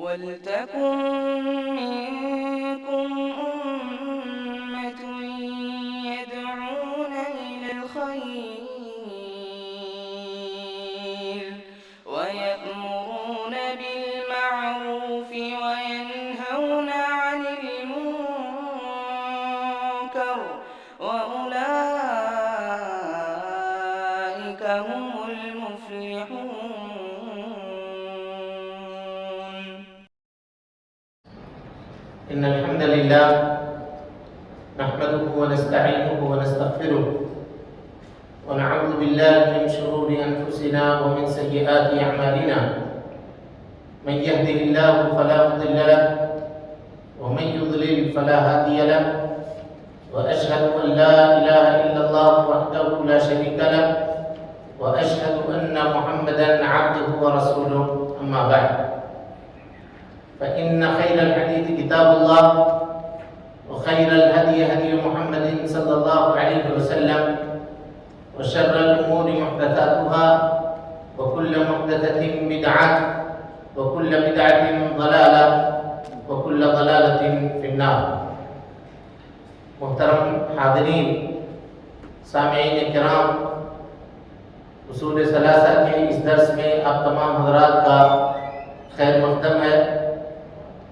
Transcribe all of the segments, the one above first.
وَلْتَكُن مِّنكُمْ أُمَّةٌ يَدْعُونَ إِلَى الْخَيْرِ وَيَأْمُرُونَ بِالْمَعْرُوفِ وَيَنْهَوْنَ عَنِ الْمُنكَرِ وَأُولَٰئِكَ هُمُ الْمُفْلِحُونَ. إن الحمد لله نحمده ونستعينه ونستغفره ونعوذ بالله من شرور أنفسنا ومن سيئات أعمالنا. من يهده الله فلا مضل له ومن يضلل فلا هادي له، وأشهد أن لا إله إلا الله وحده لا شريك له، وأشهد أن محمدا عبده ورسوله. أما بعد، فإن خير الحديث كتاب الله، وخير الهدي هدي محمد صلى الله عليه وسلم، وشر الأمور محدثاتها، وكل محدثة بدعة، وكل بدعة ضلالة، وكل ضلالة في النار. محترم حاضرین، سامعین کرام، اصول ثلاثہ کے اس درس میں آپ تمام حضرات کا خیر مقدم ہے۔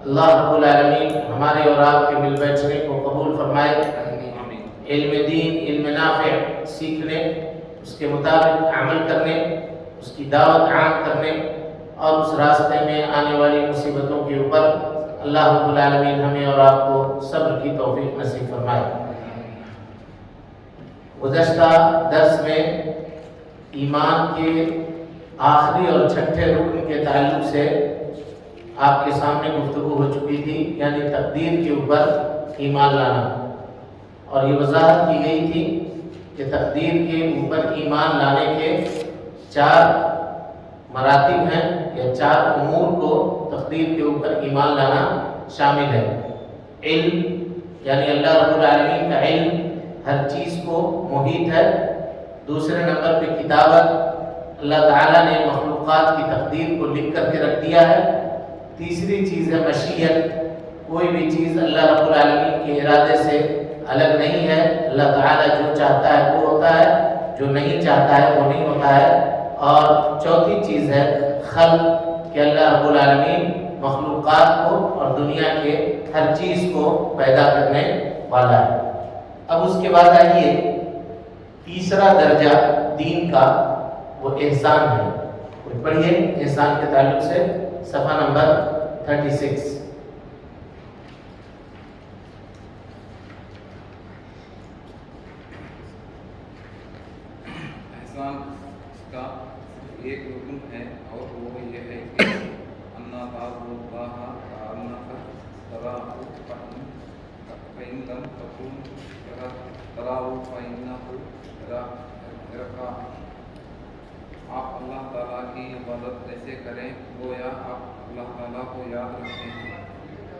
اللہ رب العالمین ہمارے اور آپ کے مل بیٹھنے کو قبول فرمائے۔ علم دین، علم نافع سیکھنے، اس کے مطابق عمل کرنے، اس کی دعوت عام کرنے اور اس راستے میں آنے والی مصیبتوں کے اوپر اللہ رب العالمین ہمیں اور آپ کو صبر کی توفیق نصیب فرمائے۔ گزشتہ درس میں ایمان کے آخری اور چھٹے رکن کے تعلق سے آپ کے سامنے گفتگو ہو چکی تھی، یعنی تقدیر کے اوپر ایمان لانا، اور یہ وضاحت کی گئی تھی کہ تقدیر کے اوپر ایمان لانے کے 4 مراتب ہیں، یا 4 امور کو تقدیر کے اوپر ایمان لانا شامل ہے۔ علم، یعنی اللہ رب العالمین کا علم ہر چیز کو محیط ہے۔ دوسرے نمبر پہ کتابت، اللہ تعالیٰ نے مخلوقات کی تقدیر کو لکھ کر کے رکھ دیا ہے۔ تیسری چیز ہے مشیت، کوئی بھی چیز اللہ رب العالمین کے ارادے سے الگ نہیں ہے۔ اللہ تعالیٰ جو چاہتا ہے وہ ہوتا ہے، جو نہیں چاہتا ہے وہ نہیں ہوتا ہے۔ اور چوتھی چیز ہے خلق، کہ اللہ رب العالمین مخلوقات کو اور دنیا کے ہر چیز کو پیدا کرنے والا ہے۔ اب اس کے بعد آئیے، تیسرا درجہ دین کا وہ احسان ہے۔ پڑھیے احسان کے تعلق سے صفحہ نمبر 36۔ احسان کا ایک رکن ہے، اور وہ یہ ہے کہ انا تعبد اللہ کأنک تراہ فإن لم تکن تراہ فإنہ یراک۔ آپ اللہ تعالیٰ کی عبادت ایسے کریں گویا آپ اللہ تعالیٰ کو یاد رکھتے ہیں۔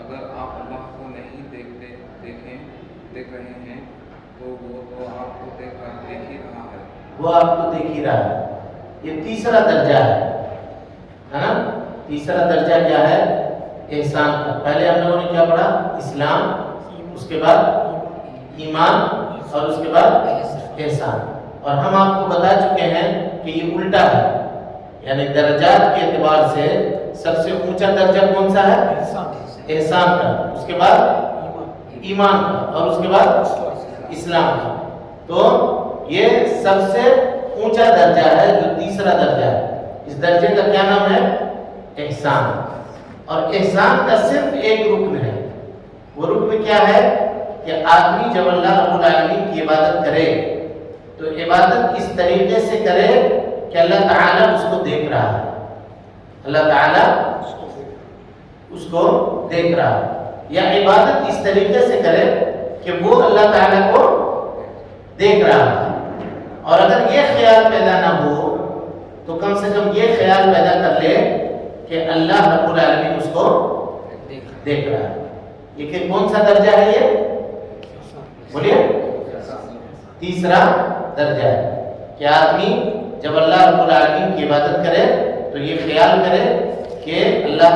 اگر آپ اللہ کو نہیں دیکھ رہے ہیں تو وہ تو آپ کو دیکھ ہی رہا ہے۔ وہ آپ کو دیکھ ہی رہا ہے۔ یہ تیسرا درجہ ہے نا؟ تیسرا درجہ کیا ہے؟ احسان کا۔ پہلے ہم لوگوں نے کیا پڑھا؟ اسلام، اس کے بعد ایمان، اور اس کے بعد احسان۔ اور ہم آپ کو بتا چکے ہیں کہ یہ الٹا ہے، یعنی درجات کے اعتبار سے سب سے اونچا درجہ کون سا ہے؟ احسان کا، اس کے بعد ایمان کا، اور اس کے بعد اسلام کا۔ تو یہ سب سے اونچا درجہ ہے، جو تیسرا درجہ ہے۔ اس درجے کا کیا نام ہے؟ احسان۔ اور احسان کا صرف ایک رکن ہے۔ وہ رکن کیا ہے؟ کہ آدمی جب اللہ رب العالمین کی عبادت کرے تو عبادت اس طریقے سے کرے کہ اللہ تعالیٰ اس کو دیکھ رہا ہے، اللہ تعالیٰ اس کو دیکھ رہا ہے، یا عبادت اس طریقے سے کرے کہ وہ اللہ تعالیٰ کو دیکھ رہا ہے۔ اور اگر یہ خیال پیدا نہ ہو تو کم سے کم یہ خیال پیدا کر لے کہ اللہ رب العالمین اس کو دیکھ رہا ہے۔ یہ کہ کون سا درجہ ہے؟ یہ بولیے، تیسرا درجہ ہے کہ آدمی جب اللہ رب العالمین کی عبادت کرے تو یہ خیال کرے کہ اللہ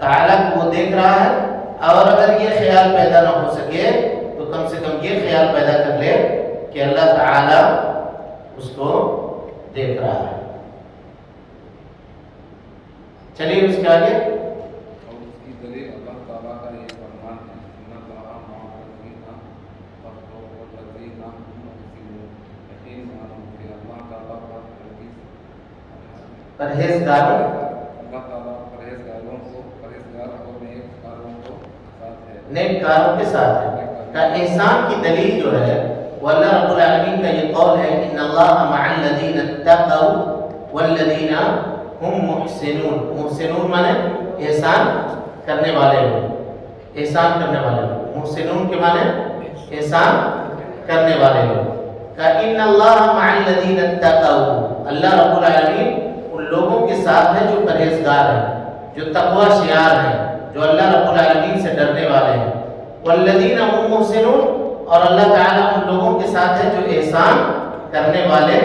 تعالیٰ کو وہ دیکھ رہا ہے، اور اگر یہ خیال پیدا نہ ہو سکے تو کم سے کم یہ خیال پیدا کر لے کہ اللہ تعالیٰ اس کو دیکھ رہا ہے۔ چلیے اس کے آگے، اور اس کی دلیل اللہ تعالیٰ کا یہ فرمان ہے، ان اللہ مع الذین اتقوا والذین هم محسنون، یقین مانو کہ اللہ تعالیٰ پرہیزگاروں اللہ تعالیٰ پرہیزگاروں کو پرہیزگار اور نیک کاروں کو ساتھ ہے۔ نیک کاروں کے ساتھ ہے۔ کا احسان کی دلیل جو ہے وہ اللہ رب العالمین کا یہ قول ہے، ان اللہ مع الذین اتقوا والذین هم محسنون۔ محسنون مانے احسان کرنے والے لوگ، احسان کرنے والے لوگ۔ محسنون کے مانے احسان کرنے والے لوگ۔ کہ ان اللہ مع الذین اتقوا، اللہ رب العالمین ان لوگوں کے ساتھ ہے جو پرہیزگار ہیں، جو تقوی شیار ہیں، جو اللہ رب العالمین سے ڈرنے والے ہیں۔ والذین هم محسنون، اور اللہ تعالیٰ ان لوگوں کے ساتھ ہے جو احسان کرنے والے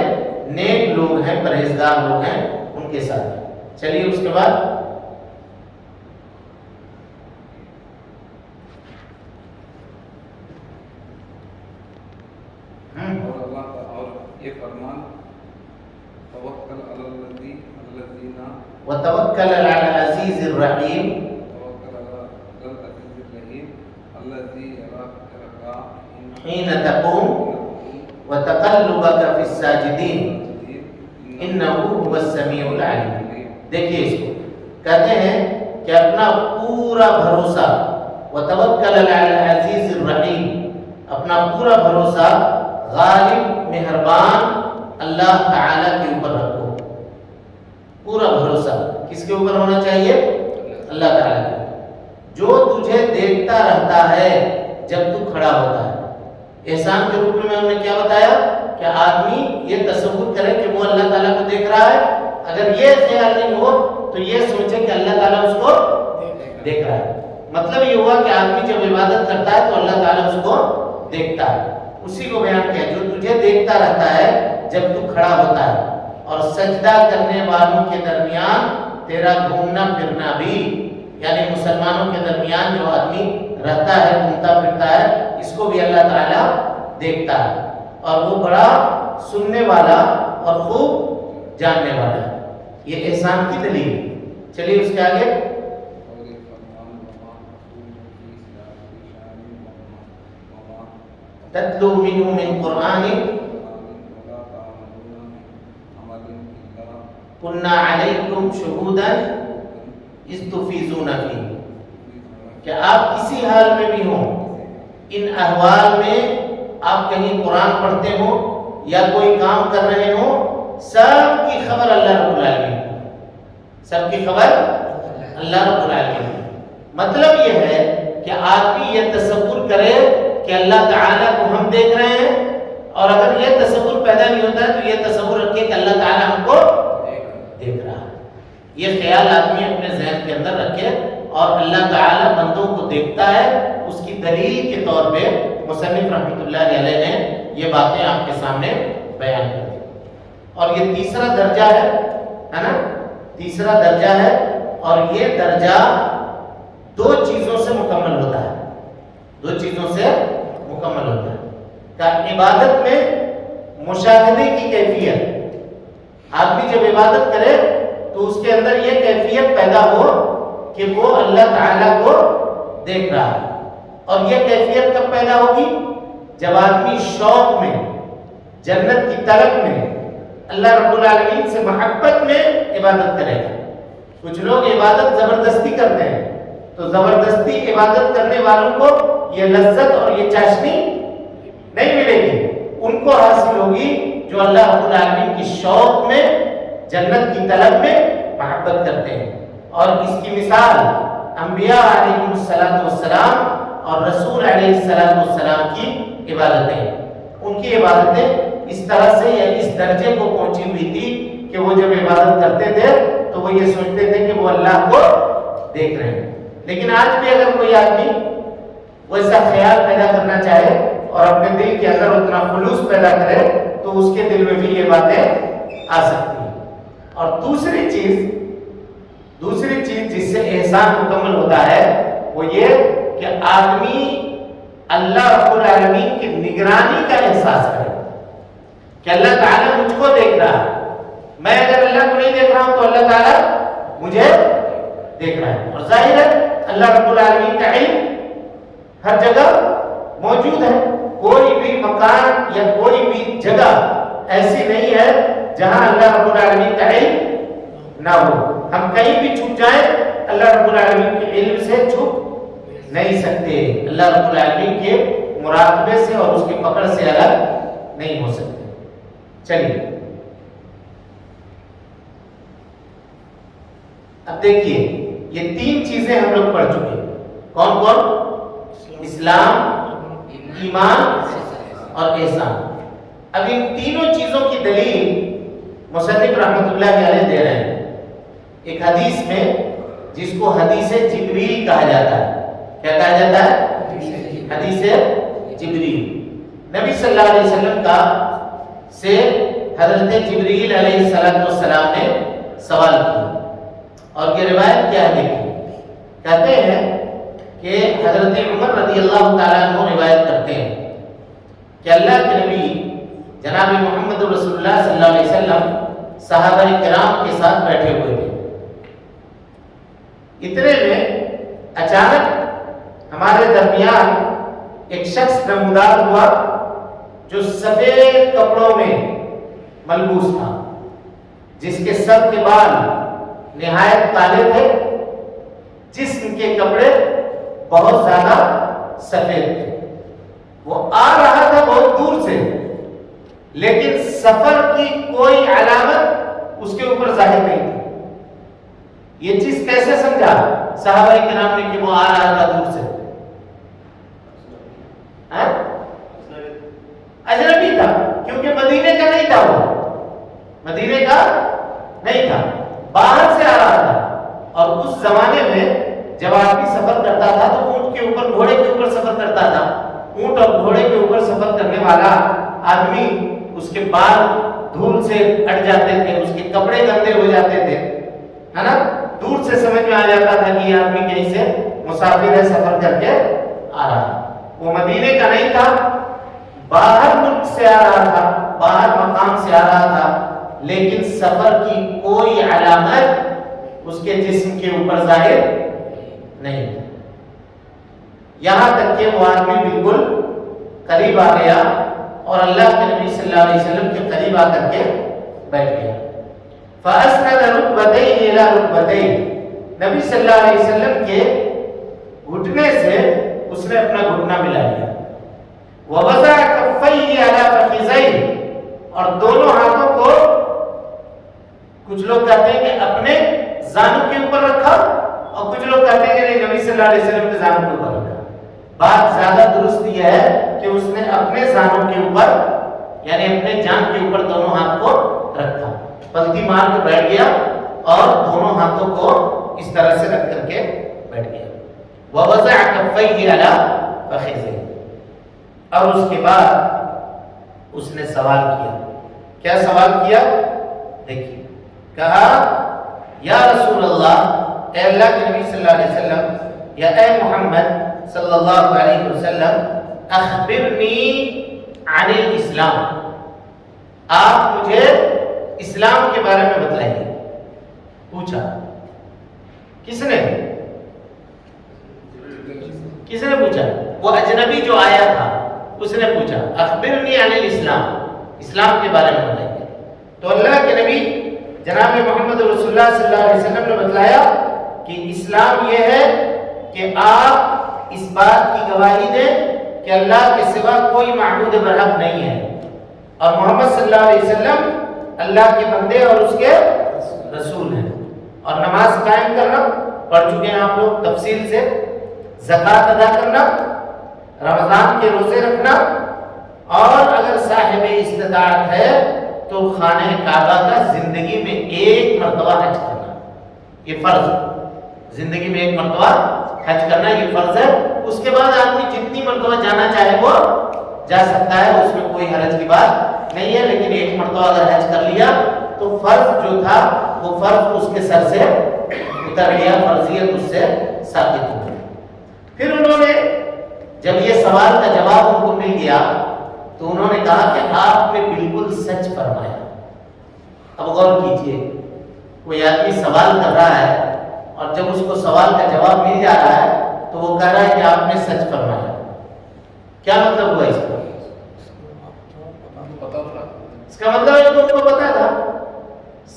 نیک لوگ ہیں، پرہیزگار لوگ ہیں، ان کے ساتھ۔ چلیے اس کے بعد، اور اللہ اور یہ فرمان توکل علی الذین وتوکل علی العزیز الرحیم توکل علی العزیز الرحیم الذی یراک حین تقوم وتقلبک فی الساجدین انہ هو السمیع العلیم۔ دیکھیے اس کو کہتے ہیں کہ اپنا پورا بھروسہ، وتوکل علی العزیز الرحیم، اپنا پورا بھروسہ غالب مہربان اللہ تعالیٰ کے اوپر رکھو۔ پورا بھروسہ کس کے اوپر ہونا چاہیے؟ اللہ تعالیٰ کے، جو تجھے دیکھتا رہتا ہے جب تو کھڑا ہوتا ہے۔ احسان کے رکن میں ہم نے کیا بتایا کہ آدمی یہ تصور کرے کہ وہ اللہ تعالیٰ کو دیکھ رہا ہے۔ اگر یہ خیال نہیں ہو تو یہ سوچے کہ اللہ تعالیٰ اس کو دیکھ رہا ہے۔ مطلب یہ ہوا کہ آدمی جب عبادت کرتا ہے تو اللہ تعالیٰ اس کو دیکھتا ہے۔ اسی کو بیان کیا، جو تجھے دیکھتا رہتا ہے جب تو کھڑا ہوتا ہے، اور سجدہ کرنے والوں کے درمیان تیرا گھومنا پھرنا بھی، یعنی مسلمانوں کے درمیان جو آدمی رہتا ہے، گھومتا پھرتا ہے، اس کو بھی اللہ تعالیٰ دیکھتا ہے، اور وہ بڑا سننے والا اور خوب جاننے والا ہے۔ یہ احسان کی دلیل ہے۔ چلیے اس کے آگے، اور یہ فرمان وما رسول کی شان وما تتلو منہ من قرآن ولا تعملون من عمل الا کنا علیکم شہودا اذ تفیضون فیہ، کہ آپ کسی حال میں بھی ہوں، ان احوال میں آپ کہیں قرآن پڑھتے ہو یا کوئی کام کر رہے ہو، سب کی خبر اللہ رب العالمین کو، سب کی خبر اللہ رب العالمین کو۔ مطلب یہ ہے کہ آدمی یہ تصور کرے کہ اللہ تعالیٰ کو ہم دیکھ رہے ہیں، اور اگر یہ تصور پیدا نہیں ہوتا ہے تو یہ تصور رکھے کہ اللہ تعالیٰ ہم کو دیکھ رہا ہے۔ یہ خیال آدمی اپنے ذہن کے اندر رکھے، اور اللہ تعالیٰ بندوں کو دیکھتا ہے، اس کی دلیل کے طور پہ مصنف رحمۃ اللہ علیہ نے یہ باتیں آپ کے سامنے بیان کر دی۔ اور یہ تیسرا درجہ ہے نا، تیسرا درجہ ہے، اور یہ درجہ دو چیزوں سے مکمل ہوتا ہے، دو چیزوں سے مکمل ہوتا ہے۔ کہ عبادت میں مشاہدے کی کیفیت، آدمی جب عبادت کرے تو اس کے اندر یہ کیفیت پیدا ہو کہ وہ اللہ تعالیٰ کو دیکھ رہا ہے۔ اور یہ کیفیت کب پیدا ہوگی؟ جب آدمی شوق میں، جنت کی طلب میں، اللہ رب العالمین سے محبت میں عبادت کرے گا۔ کچھ لوگ عبادت زبردستی کرتے ہیں، تو زبردستی عبادت کرنے والوں کو یہ لذت اور یہ چاشنی نہیں ملے گی، ان کو حاصل ہوگی جو اللہ رب العالمین کی شوق میں، جنت کی طلب میں محبت کرتے ہیں۔ اور اس کی مثال انبیاء علیہم السلام اور رسول علیہ السلام کی عبادتیں، ان کی عبادتیں اس طرح سے یا اس درجے کو پہنچی ہوئی تھی کہ وہ جب عبادت کرتے تھے تو وہ یہ سوچتے تھے کہ وہ اللہ کو دیکھ رہے ہیں۔ لیکن آج بھی اگر کوئی آدمی ویسا خیال پیدا کرنا چاہے اور اپنے دل کے اندر اتنا خلوص پیدا کرے تو اس کے دل میں بھی یہ باتیں آ سکتی ہیں۔ اور دوسری چیز دوسری چیز جس سے احسان مکمل ہوتا ہے وہ یہ کہ آدمی اللہ رب العالمین کی نگرانی کا احساس کرے کہ اللہ تعالیٰ مجھ کو دیکھ رہا ہے. میں اگر اللہ کو نہیں دیکھ رہا ہوں تو اللہ تعالیٰ مجھے دیکھ رہا ہے. اور ظاہر ہے اللہ رب العالمین کا علم ہر جگہ موجود ہے. کوئی بھی مکان یا کوئی بھی جگہ ایسی نہیں ہے جہاں اللہ رب العالمین کا علم نہ ہو. ہم کہیں بھی چھپ جائیں اللہ رب العالمین کے علم سے چھپ نہیں سکتے. اللہ رب العالمین کے مراقبے سے اور اس کی پکڑ سے الگ نہیں ہو سکتے. چلیے اب دیکھیے یہ تین چیزیں ہم لوگ پڑھ چکے. کون کون؟ اسلام، ایمان اور احسان. اب ان تینوں چیزوں کی دلیل مصنف رحمۃ اللہ علیہ دے رہے ہیں ایک حدیث میں جس کو حدیث جبریل کہا جاتا ہے. کیا کہا جاتا ہے؟ حدیث جبریل. نبی صلی اللہ علیہ وسلم کا سے حضرت جبریل علیہ السلام نے سوال کیا اور یہ روایت کیا ہے دیکھیں. کہتے ہیں کہ حضرت عمر رضی اللہ تعالیٰ عنہ روایت کرتے ہیں کہ اللہ کے نبی جناب محمد رسول اللہ صلی اللہ علیہ وسلم صحابہ کرام کے ساتھ بیٹھے ہوئے تھے. اتنے میں اچانک ہمارے درمیان ایک شخص نمودار ہوا جو سفید کپڑوں میں ملبوس تھا، جس کے سر کے بال نہایت کالے تھے، جسم کے کپڑے بہت زیادہ سفید تھے. وہ آ رہا تھا بہت دور سے لیکن سفر کی کوئی علامت اس کے اوپر ظاہر نہیں تھی. یہ چیز کیسے سمجھا صحابہ کرام نے کہ وہ آ رہا تھا دور سے؟ اجنبی تھا کیونکہ مدینے کا نہیں تھا، وہ مدینے کا نہیں تھا، باہر سے آ رہا تھا. اور اس زمانے میں جب آدمی سفر کرتا تھا تو اونٹ کے اوپر، گھوڑے کے اوپر سفر کرتا تھا. اونٹ اور گھوڑے کے اوپر سفر کرنے والا آدمی اس کے بال دھول سے اٹ جاتے تھے، اس کے کپڑے گندے ہو جاتے تھے، ہے نا. دور سے سمجھ میں آ جاتا تھا کہ یہ آدمی کہیں سے مسافر ہے، سفر کر کے آ رہا ہے. وہ مدینے کا نہیں تھا، باہر ملک سے آ رہا تھا، باہر مقام سے آ رہا تھا، لیکن سفر کی کوئی علامت اس کے جسم کے اوپر ظاہر نہیں تھی. یہاں تک کہ وہ آدمی بالکل قریب آ گیا اور اللہ کے نبی صلی اللہ علیہ وسلم کے قریب آ کر کے بیٹھ گیا. فَأَسْنَدَ رُكْبَتَيْهِ إِلَى رُكْبَتَيْهِ. نبی صلی اللہ علیہ وسلم کے گھٹنے سے اس نے اپنا گھٹنا ملا لیا. وَوَضَعَ كَفَّيْهِ عَلَى فَخِذَيْهِ. اور دونوں ہاتھوں کو کچھ لوگ کہتے ہیں کہ اپنے زانوں کے اوپر رکھا اور کچھ لوگ کہتے ہیں کہ نہیں، نبی صلی اللہ علیہ وسلم کے زانوں کے اوپر رکھا. بات زیادہ درست یہ ہے کہ اس نے اپنے زانوں کے اوپر یعنی اپنے جان کے اوپر دونوں ہاتھ کو رکھا، پلتی مار کے بیٹھ گیا اور دونوں ہاتھوں کو اس طرح سے رکھ کر کے بیٹھ گیا. وَوَضَعَ كَفَّيْهِ عَلَى فَخِذِهِ. اور اس کے بعد اس نے سوال کیا. کیا سوال کیا؟ دیکھیے، کہا یا رسول اللہ، اے اللہ کے نبی صلی اللہ علیہ وسلم، یا اے محمد صلی اللہ علیہ وسلم، اخبرنی عن الاسلام. آپ مجھے اسلام کے بارے میں بتلائیے. پوچھا کس نے؟ کس نے پوچھا؟ وہ اجنبی جو آیا تھا اس نے پوچھا اخبرنی عن الاسلام، اسلام کے بارے میں بتائیے. تو اللہ کے نبی جناب محمد رسول اللہ صلی اللہ علیہ وسلم نے بتلایا کہ اسلام یہ ہے کہ آپ اس بات کی گواہی دیں کہ اللہ کے سوا کوئی معبود برحق نہیں ہے اور محمد صلی اللہ علیہ وسلم اللہ کے بندے اور اس کے رسول ہیں. اور نماز قائم کرنا پڑھ چکے ہیں آپ لوگ تفصیل سے، زکوٰۃ ادا کرنا، رمضان کے روزے رکھنا، اور اگر صاحب استطاعت ہے تو خانہ کعبہ کا زندگی میں ایک مرتبہ حج کرنا، یہ فرض ہے. زندگی میں ایک مرتبہ حج کرنا یہ فرض ہے. اس کے بعد آدمی جتنی مرتبہ جانا چاہے وہ جا سکتا ہے، اس میں کوئی حرج کی بات نہیں ہے. لیکن ایک مرتبہ اگر حج کر لیا تو فرض جو تھا وہ فرض اس کے سر سے اتر گیا، فرضیت اس سے ثابت ہو گئی۔ پھر انہوں نے جب یہ سوال کا جواب ان کو مل گیا تو انہوں نے کہا کہ آپ نے بالکل سچ فرمایا۔ اب غور کیجئے، کوئی آدمی سوال کر رہا ہے اور جب اس کو سوال کا جواب مل جا رہا ہے تو وہ کہہ رہا ہے کہ آپ نے سچ فرمایا۔ کیا مطلب ہوا اس کا؟ اس کا مطلب ہے کہ ان کو پتا تھا۔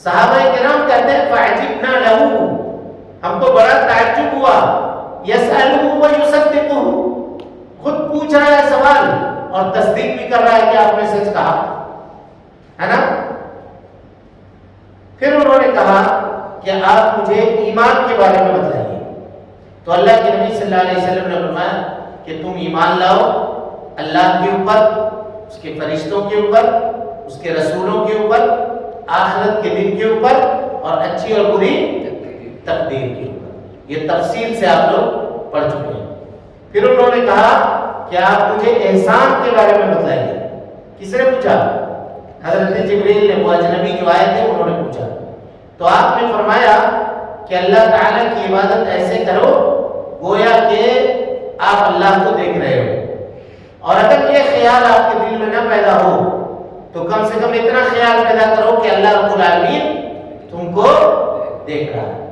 صحابہ کرام کہتے ہیں فَعَجِبْنَا لَهُ، ہم کو بڑا تعجب ہوا، يَسْأَلُهُ وَيُصَدِّقُهُ، خود پوچھ رہا ہے سوال اور تصدیق بھی کر رہا ہے کہ آپ نے سچ کہا ہے نا۔ پھر انہوں نے کہا کہ آپ مجھے ایمان کے بارے میں بتائیے، تو اللہ کے نبی صلی اللہ علیہ وسلم نے فرمایا کہ تم ایمان لاؤ اللہ کے اوپر، اس کے فرشتوں کے اوپر، اس کے رسولوں کے اوپر، آخرت کے دن کے اوپر اور اچھی اور بری تقدیر کے اوپر۔ یہ تفصیل سے آپ لوگ پڑھ چکے ہیں۔ پھر انہوں نے کہا کہ آپ مجھے احسان کے بارے میں بتائیے۔ کس نے پوچھا؟ حضرت جبریل نے، وہ اجنبی جو آئے تھے انہوں نے پوچھا۔ تو آپ نے فرمایا کہ اللہ تعالیٰ کی عبادت ایسے کرو گویا کہ آپ اللہ کو دیکھ رہے ہو، اور اگر یہ خیال آپ کے دل میں نہ پیدا ہو تو کم سے کم اتنا خیال پیدا کرو کہ اللہ رب العالمین تم کو دیکھ رہا ہے۔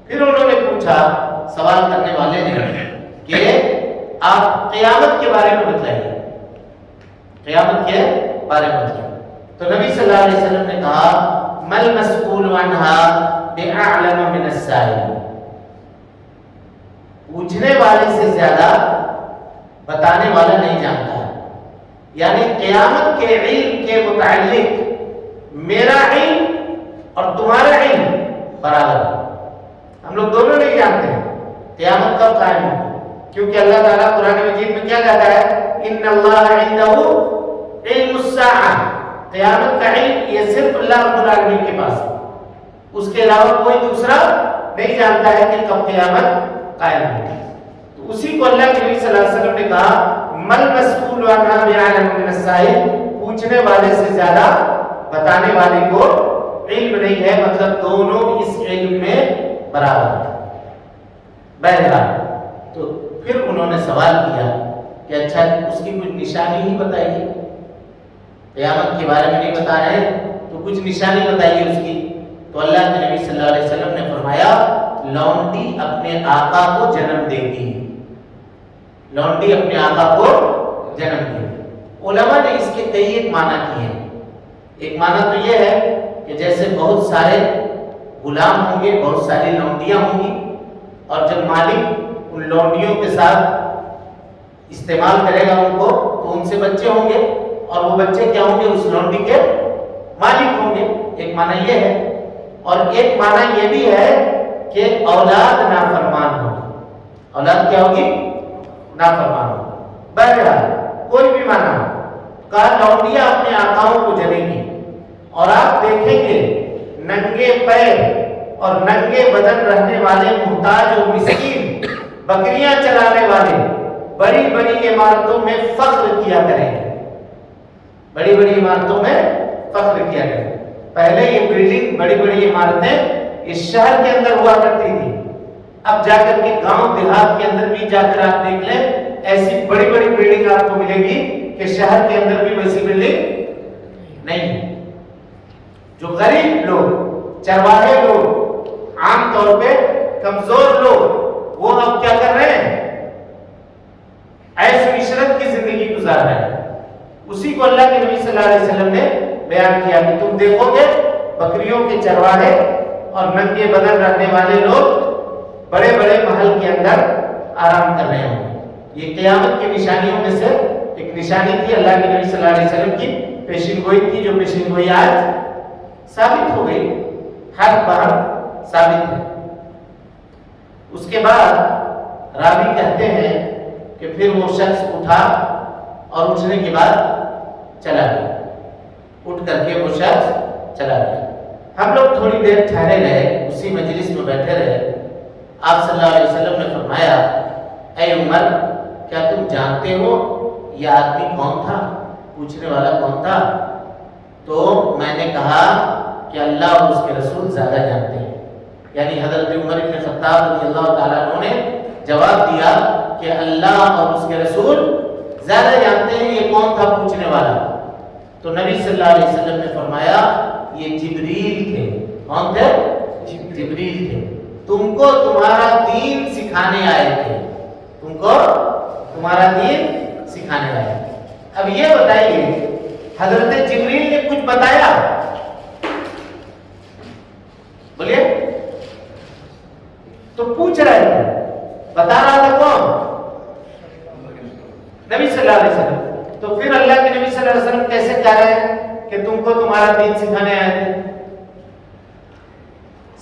پھر انہوں نے پوچھا، سوال کرنے والے نے، کہ آپ قیامت کے بارے میں بتائیے، قیامت کے بارے میں بتائیے۔ تو نبی صلی اللہ علیہ وسلم نے کہا مل مسئول عنہا بأعلم من السائل، پوچھنے والے سے زیادہ بتانے والا نہیں جانتا ہے۔ یعنی قیامت کے علم کے متعلق میرا علم اور تمہارا علم برابر ہے، ہم لوگ دونوں نہیں جانتے ہیں قیامت کب قائم ہوگی، کیونکہ اللہ تعالیٰ قرآن مجید میں کیا کہتا ہے، ان اللہ عنده علم الساعہ، قیامت کا علم یہ صرف اللہ رب العالمین کے پاس ہے، اس کے علاوہ کوئی دوسرا نہیں جانتا ہے کہ کب قیامت قائم ہوگی۔ تو اسی کو اللہ کے نبی صلی اللہ علیہ وسلم نے کہا مل مسئول عنہا بأعلم من السائل، پوچھنے والے سے زیادہ بتانے والے کو علم نہیں ہے، مطلب دونوں اس علم میں برابر ہیں۔ بہرحال تو پھر انہوں نے سوال کیا کہ اچھا اس کی کچھ نشانی ہی بتائیے، قیامت کے بارے میں نہیں بتا رہے تو کچھ نشانی بتائیے اس کی۔ تو اللہ کے نبی صلی اللہ علیہ وسلم نے فرمایا لونڈی اپنے آقا کو جنم دے گی، لونڈی اپنے آقا کو جنم دے گی۔ علماء نے اس کے کئی ایک معنی کیے ہیں۔ ایک معنی تو یہ ہے کہ جیسے بہت سارے غلام ہوں گے، بہت ساری لونڈیاں ہوں گی، اور جب مالک ان لونڈیوں کے ساتھ استعمال کرے گا ان کو تو ان سے بچے ہوں گے، اور وہ بچے کیا ہوں گے، اس لونڈی کے مالک ہوں گے۔ ایک معنی یہ ہے، اور ایک معنی یہ بھی ہے کہ اولاد نافرمان ہوگی، اولاد کیا ہوگی، نافرمان ہوگی۔ بہرحال کوئی بھی معنی ہو، کہا لونڈیاں اپنے آقاؤں کو جنیں گی، اور آپ دیکھیں گے ننگے پیر اور ننگے بدن رہنے والے محتاج اور مسکین بکریاں چلانے والے بڑی بڑی عمارتوں میں فخر کیا کریں گے، بڑی بڑی عمارتوں میں فخر کیا کریں گے۔ پہلے یہ بلڈنگ بڑی بڑی عمارتیں اس شہر کے اندر ہوا کرتی تھی، اب جا کر کے گاؤں دیہات کے اندر بھی جا کر آپ دیکھ لیں ایسی بڑی بڑی بلڈنگ آپ کو ملے گی کہ شہر کے اندر بھی ویسی بلڈنگ نہیں ہے۔ جو غریب لوگ، چرواہے لوگ، عام طور پہ کمزور لوگ، وہ اب کیا کر رہے ہیں، عیش و عشرت کی زندگی گزار رہے ہیں۔ اسی کو اللہ کے نبی صلی اللہ علیہ وسلم نے بیان کیا کہ تم دیکھو گے بکریوں کے چرواہے اور ننگے بدن رہنے والے لوگ بڑے بڑے محل کے اندر آرام کر رہے ہوں گے۔ یہ قیامت کی نشانیوں میں سے ایک نشانی تھی اللہ کے نبی صلی اللہ علیہ وسلم کی پیشین گوئی تھی، جو پیشین گوئی آج ثابت ہو گئی، ہر بار ثابت ہے۔ اس کے بعد راوی کہتے ہیں کہ پھر وہ شخص اٹھا اور اٹھنے کے بعد چلا گیا، اٹھ کر کے وہ شخص چلا گیا۔ ہم لوگ تھوڑی دیر ٹھہرے رہے، اسی مجلس میں بیٹھے رہے۔ آپ صلی اللہ علیہ وسلم نے فرمایا اے عمر، کیا تم جانتے ہو یہ آدمی کون تھا، پوچھنے والا کون تھا؟ تو میں نے کہا کہ اللہ اور اس کے رسول زیادہ جانتے ہیں۔ یعنی حضرت عمر بن خطاب رضی اللہ تعالیٰ عنہ نے جواب دیا کہ اللہ اور اس کے رسول زیادہ جانتے ہیں یہ کون تھا پوچھنے والا. تو نبی صلی اللہ علیہ وسلم نے فرمایا یہ جبریل تھے. کون تھے؟ جبریل تھے. تم کو تمہارا دین سکھانے آئے تھے. تم کو تمہارا دین سکھانے آئے. اب یہ بتائیے حضرت جبریل نے کچھ بتایا؟ بولیے. تو پوچھ رہے تھے, بتا رہا تھا کون؟ نبی صلی اللہ علیہ وسلم. تو پھر اللہ کے نبی صلی اللہ علیہ وسلم کیسے کہہ رہے ہیں کہ تم کو تمہارا دین سکھانے آئے تھے؟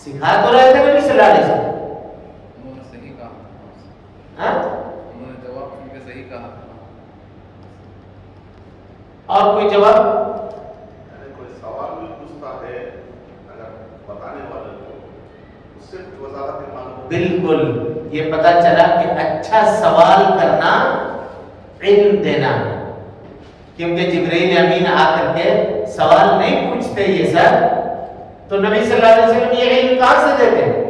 سکھا تو رہے تھے نبی صلی اللہ علیہ وسلم. انہوں نے صحیح کہا. ہاں انہوں نے جواب سن کے صحیح کہا. اور کوئی جواب؟ کوئی سوال بھی پوچھتا ہے اگر بتانے والے کو اس سے وضاحت معلوم. بالکل, یہ پتا چلا کہ اچھا سوال کرنا علم دینا ہے. کیونکہ جبرائیل امین آ کر کے سوال نہیں پوچھتے یہ سب, تو نبی صلی اللہ علیہ وسلم یہ علم کہاں سے دیتے ہیں؟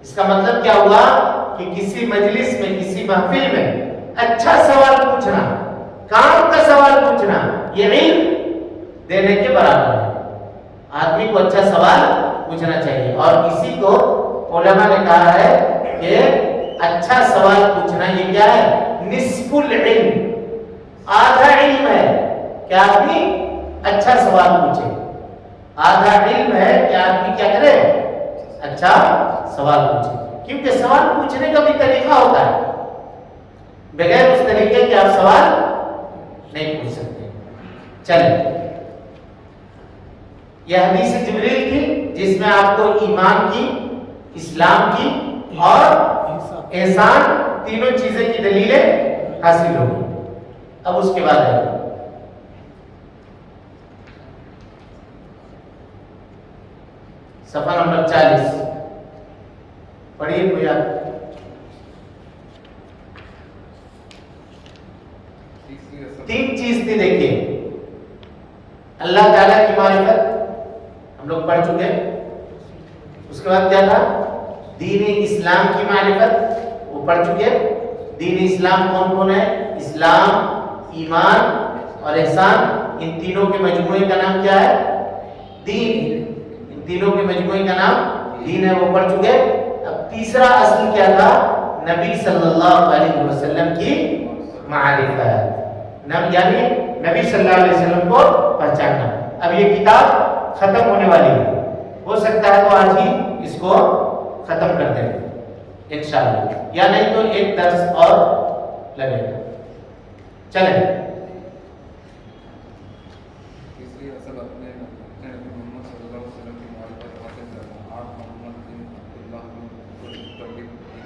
اس کا مطلب کیا ہوا کہ کسی مجلس میں, کسی محفل میں اچھا سوال پوچھنا, کام کا سوال پوچھنا, یہ علم دینے کے برابر ہے. آدمی کو اچھا سوال پوچھنا چاہیے. اور اسی کو علماء نے کہا ہے کہ اچھا سوال پوچھنا یہ کیا ہے؟ نصف العلم, آدھا علم ہے کہ آدمی اچھا سوال پوچھے. آدھا علم ہے کہ آدمی کیا کرے؟ اچھا سوال پوچھے. کیونکہ سوال پوچھنے کا بھی طریقہ ہوتا ہے, بغیر اس طریقے کے آپ سوال نہیں پوچھ سکتے. چلیں, یہ حدیث جبریل تھی جس میں آپ کو ایمان کی, اسلام کی اور احسان تینوں چیزیں کی دلیلیں حاصل ہوگی. اب اس کے بعد ہے صفحہ نمبر 40. پڑھیے کوئی آپ. تین چیز تھی دیکھیے, اللہ تعالیٰ کی معرفت ہم لوگ پڑھ چکے. اس کے بعد کیا تھا؟ دین اسلام کی معرفت وہ پڑھ چکے. دین اسلام کون کون ہے؟ اسلام, ایمان اور احسان. ان تینوں کے مجموعے کا نام کیا ہے؟ دین. ان تینوں کے مجموعے کا نام دین ہے, وہ پڑھ چکے. اب تیسرا اصل کیا تھا؟ نبی صلی اللہ علیہ وسلم کی معرفت, یعنی نبی صلی اللہ علیہ وسلم کو پہچاننا. اب یہ کتاب ختم ہونے والی ہے, ہو سکتا ہے تو آج ہی اس کو ختم کر دیں انشاءاللہ, یا نہیں تو ایک درس اور لگے گا. چلیں, تیسری اصل اپنے نبی محمد صلی اللہ علیہ وسلم کی معرفت حاصل کرنا. آپ محمد بن عبداللہ.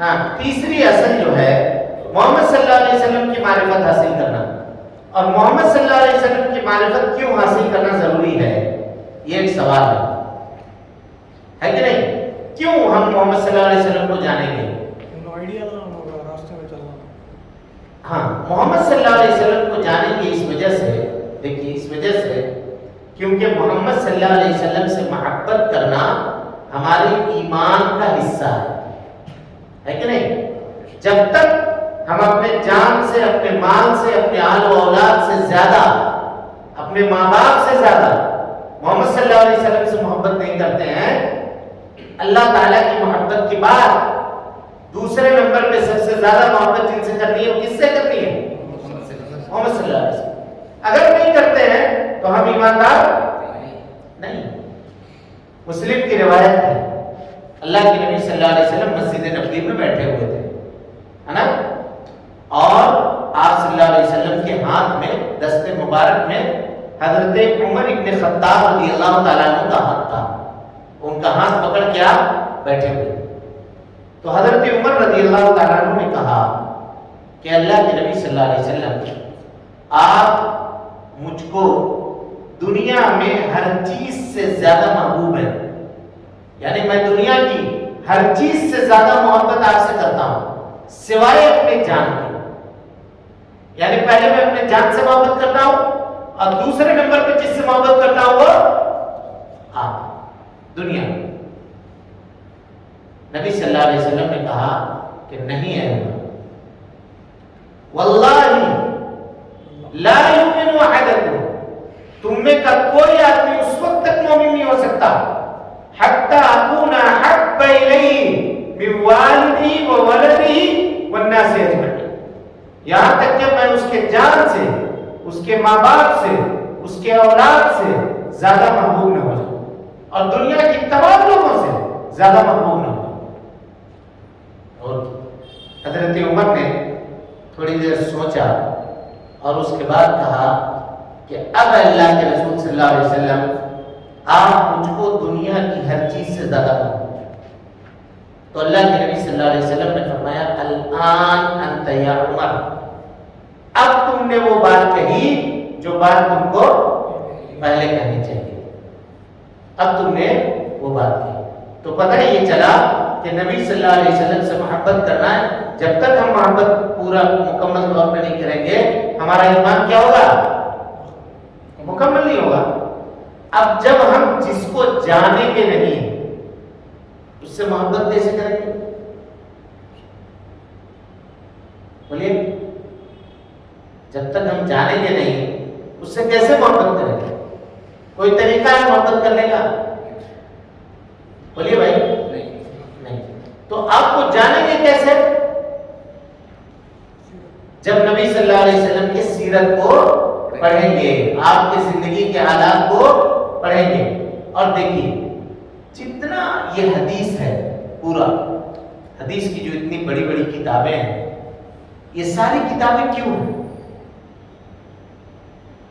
ہاں, تیسری اصل جو ہے محمد صلی اللہ علیہ وسلم کی معرفت حاصل کرنا. اور محمد صلی اللہ علیہ وسلم کی معرفت کیوں حاصل کرنا ضروری ہے, یہ ایک سوال ہے کہ نہیں؟ کیوں ہم محمد صلی اللہ علیہ وسلم کو جانیں گے؟ ہاں, محمد صلی اللہ علیہ وسلم کو جانیں گے اس وجہ سے, دیکھیے اس وجہ سے کیونکہ محمد صلی اللہ علیہ وسلم سے محبت کرنا ہمارے ایمان کا حصہ ہے کہ نہیں؟ جب تک ہم اپنے جان سے, اپنے مال سے, اپنے آل و اولاد سے زیادہ, اپنے ماں باپ سے زیادہ محمد صلی اللہ علیہ وسلم سے محبت نہیں کرتے ہیں, اللہ تعالیٰ کی محبت کے بعد دوسرے نمبر پہ سب سے زیادہ محبت جن سے کرنی ہے وہ کس سے کرنی ہے؟ محمد صلی اللہ علیہ وسلم. اگر نہیں کرتے ہیں تو ہم ایماندار نہیں. مسلم کی روایت ہے, اللہ کے نبی صلی اللہ علیہ وسلم مسجد نبوی میں بیٹھے ہوئے تھے, ہے نا, اور آپ صلی اللہ علیہ وسلم کے ہاتھ میں, دست مبارک میں حضرت عمر ابن خطاب رضی اللہ تعالیٰ عنہ کا ہاتھ تھا. ان کا ہاتھ پکڑ کے آپ بیٹھے ہوئے. تو حضرت عمر رضی اللہ تعالیٰ عنہ نے کہا کہ اللہ کے نبی صلی اللہ علیہ وسلم, آپ مجھ کو دنیا میں ہر چیز سے زیادہ محبوب ہیں, یعنی میں دنیا کی ہر چیز سے زیادہ محبت آپ سے کرتا ہوں سوائے اپنے جان کے. یعنی پہلے میں اپنے جان سے محبت کرتا ہوں اور دوسرے نمبر پہ جس سے محبت کرتا ہوں وہ آپ, دنیا. نبی صلی اللہ علیہ وسلم نے کہا کہ نہیں ہے عمر، واللہ لا یؤمن احدکم، تم میں کا کوئی آدمی اس وقت تک مومن نہیں ہو سکتا حتی اکون احب الیہ من والدی و ولدی والناس اجمعین، یہاں تک کہ میں اس کے جان سے، اس کے ماں باپ سے، اس کے اولاد سے زیادہ محبوب نہ ہو جاؤں، اور دنیا کی تمام لوگوں سے زیادہ محبوب نہ ہو جاؤں۔ اور حضرت عمر نے تھوڑی دیر سوچا اور اس کے بعد کہا کہ اب اللہ کے رسول صلی اللہ علیہ وسلم آپ مجھ کو دنیا کی ہر چیز سے زیادہ محبوب ہیں۔ تو اللہ کے نبی صلی اللہ علیہ وسلم نے فرمایا الآن انت یا عمر، اب تم نے وہ بات کہی جو بات تم کو پہلے کہنی چاہیے، اب تم نے وہ بات کہی۔ تو پتہ یہ چلا کہ نبی صلی اللہ علیہ وسلم سے محبت کرنا ہے، جب تک ہم محبت پورا مکمل طور پہ نہیں کریں گے ہمارا ایمان کیا ہوگا؟ مکمل نہیں ہوگا۔ اب جب ہم جس کو جانیں گے نہیں اس سے محبت کیسے کریں گے؟ بولیے، جب تک ہم جانیں گے نہیں اس سے کیسے محبت کریں گے؟ کوئی طریقہ ہے محبت کرنے کا؟ بولیے بھائی، نہیں۔ تو آپ کو جانیں گے کیسے؟ جب نبی صلی اللہ علیہ وسلم کی سیرت کو پڑھیں گے، آپ کی زندگی کے حالات کو پڑھیں گے۔ اور دیکھیے جتنا یہ حدیث ہے، پورا حدیث کی جو اتنی بڑی بڑی کتابیں ہیں، یہ ساری کتابیں کیوں ہیں؟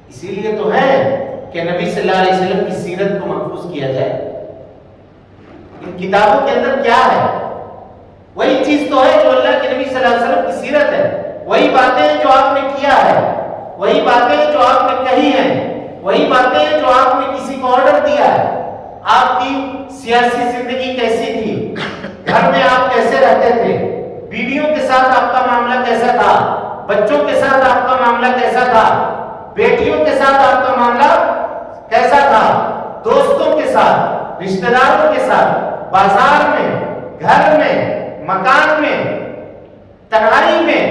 اسی لیے تو ہے کہ نبی صلی اللہ علیہ وسلم کی سیرت کو محفوظ کیا جائے۔ ان کتابوں کے اندر کیا ہے؟ وہی چیز تو ہے جو اللہ کے نبی صلی اللہ علیہ وسلم کی سیرت ہے، وہی باتیں جو آپ نے کیا ہے، وہی باتیں جو آپ نے کہی ہیں، وہی باتیں جو آپ نے کسی کو آرڈر دیا ہے۔ آپ کی سیاسی زندگی کیسی تھی، گھر میں آپ کیسے رہتے تھے، بیویوں کے ساتھ آپ کا معاملہ کیسا تھا، بچوں کے ساتھ آپ کا معاملہ کیسا تھا، بیٹیوں کے ساتھ آپ کا معاملہ کیسا تھا، دوستوں کے ساتھ، رشتہ داروں کے ساتھ، بازار میں، گھر میں، مکان میں، تنہائی میں،